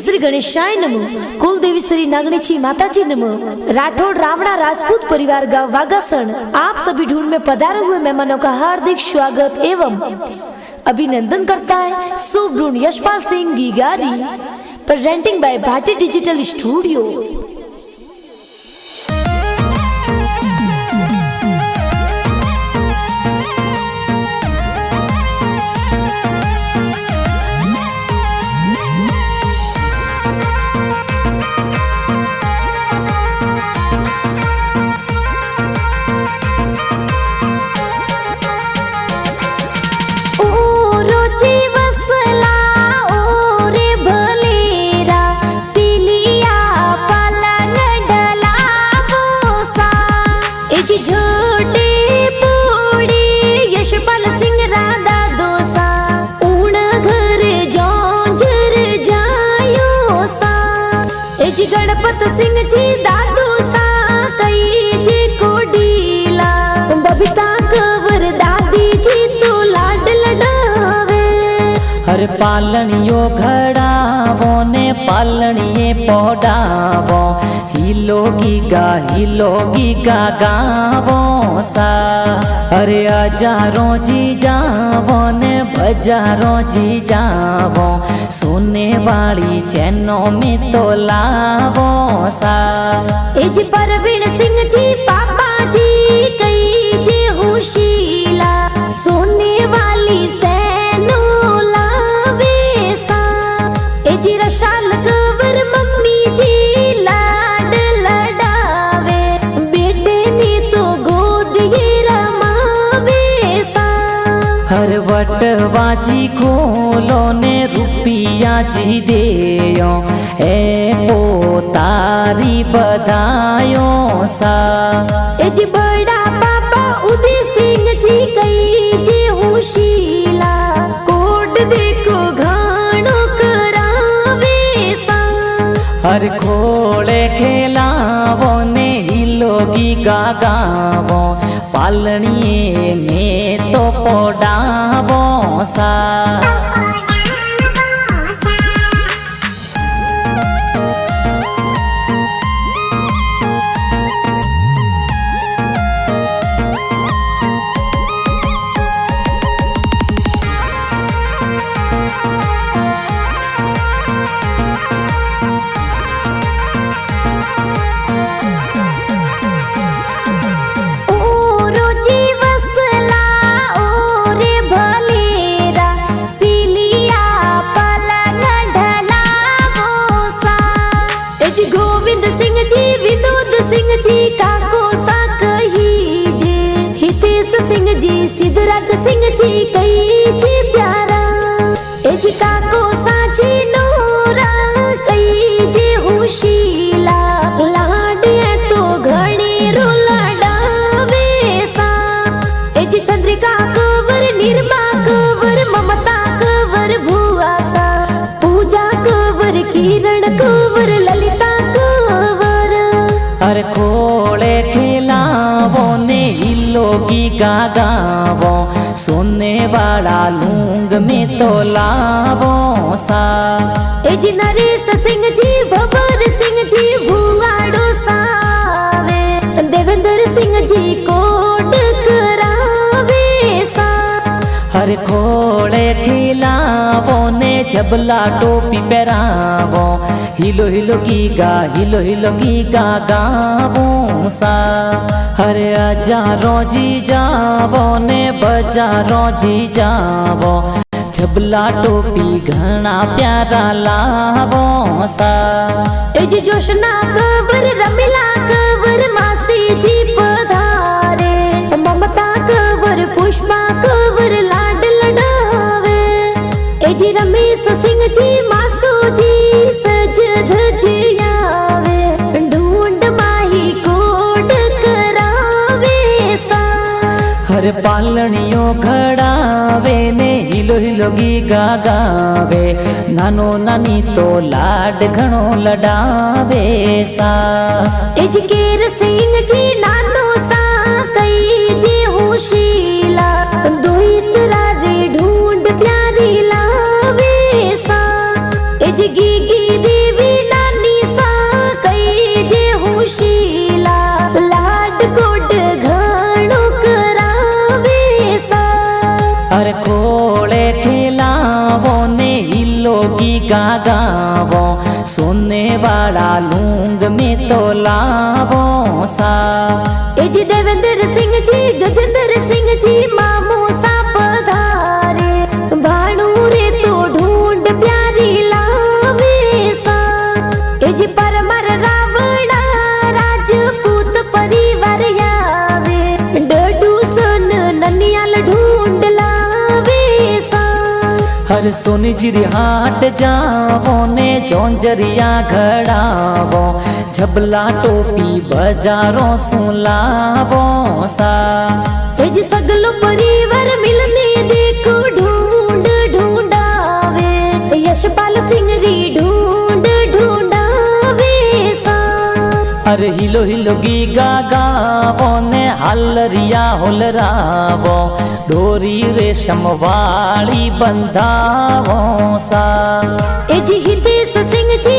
श्री गणेशाय नमः। कुल देवी श्री नागणीची माताजी नमः। राठौड़ रावणा राजपूत परिवार गांव वागासण आप सभी ढूंढ में पधारे हुए मेहमानों का हार्दिक स्वागत एवं अभिनंदन करता है शुभ ढूंढ Yashpal Singh Gigari, presenting by Bhati digital studio. Ganpat Singh ji दादू सा कई जी कोडीला बबीता कवर दादी जी तो लाड लडावे। हर पालनियो घड़ावो ने पालनिये पौडावो हिलो गीगा गावो सा। अरे हजारों जी जावो ने बजारों जी जावो सोने वाली चैनों में तो लावो सा। जी परवीन सिंह जी पापा जी कई जी होशीला सोने वाली सैनो लावे सा। जी रशाल कवर मम्मी जी लाड लडावे बेटे ने तो गोद ही रमावे सा। हर वटवाजी खोलो ने रुपिया जी देयो ए पोतारी बधायो सा। जी बड़ा पापा उदय सिंह जी कई जी होशीला कोड देखो घाणो करावे सा। हर खोले खेलावो ने हिलोगी गागावो पालनिये में तो पोडावो सा। सिद्धराज सिंह जी कई जी प्यारा जी काको साची नोरा कई जी होशीला लाड तो घड़ी रो लडावे सा। जी चंद्रिका कवर निर्मा कवर ममता कवर भुआ सा पूजा कवर किरण कवर ललिता कवर। हर खोले खिलावो ने हिलोगी गागावो सोने वाला लूंग में तो लावो सा। जी नरेश सिंह जी भवर सिंह जी भुआड़ो सावे देवेंद्र सिंह जी कोट करावे सा। हर खोले खिलावो ने जबला टोपी पहरावो हिलो हिलो गीगा गावो सा। हरे हजारों जी जावो ने बजारों जी जावो जबला टोपी घना प्यारा लावो सा। जी जोशना कवर रमिला कवर मासी जी पधारे ममता कवर पुष्पा कवर लाड लडावे। जी रमेश सिंह जी मासू जी सज धज आवे ढूंढ माही कोड करावे सा। हर पालनियो घड़ावे ने हिलो गीगा गावे नानो नानी तो लाड घणो लडावे सा। जी केर सिंह जी नानो सा कई जी होशीला दोई तरारी ढूंढ प्यारी लावे सा। जी गीगी घड़ावो सोने वाला लूंग में तो लावो सा। ए जी देवेंद्र सिंह जी गजेंद्र सिंह जी मामो सा पधारे भाणु रे तो ढूंढ प्यारी लावे सा। ए जी परमर रावणा राजपूत परिवार आवे डडू सन ननियाल ढूंढ लावे सा। हर सोनी जिरी हाट जावो ने जोंजरिया घड़ावो झबला टोपी बजारों सुलावो सा। ए जी सगलो परिवार मिलने देखो ढूंढ ढूंढावे यशपाल सिंह री ढूंढ ढूंढावे सा। अरे हिलो हिलो गी गावो ने हलरिया होलरावो डोरी रेशम वाली बंधावो सा। ए जी हितेश सिंह जी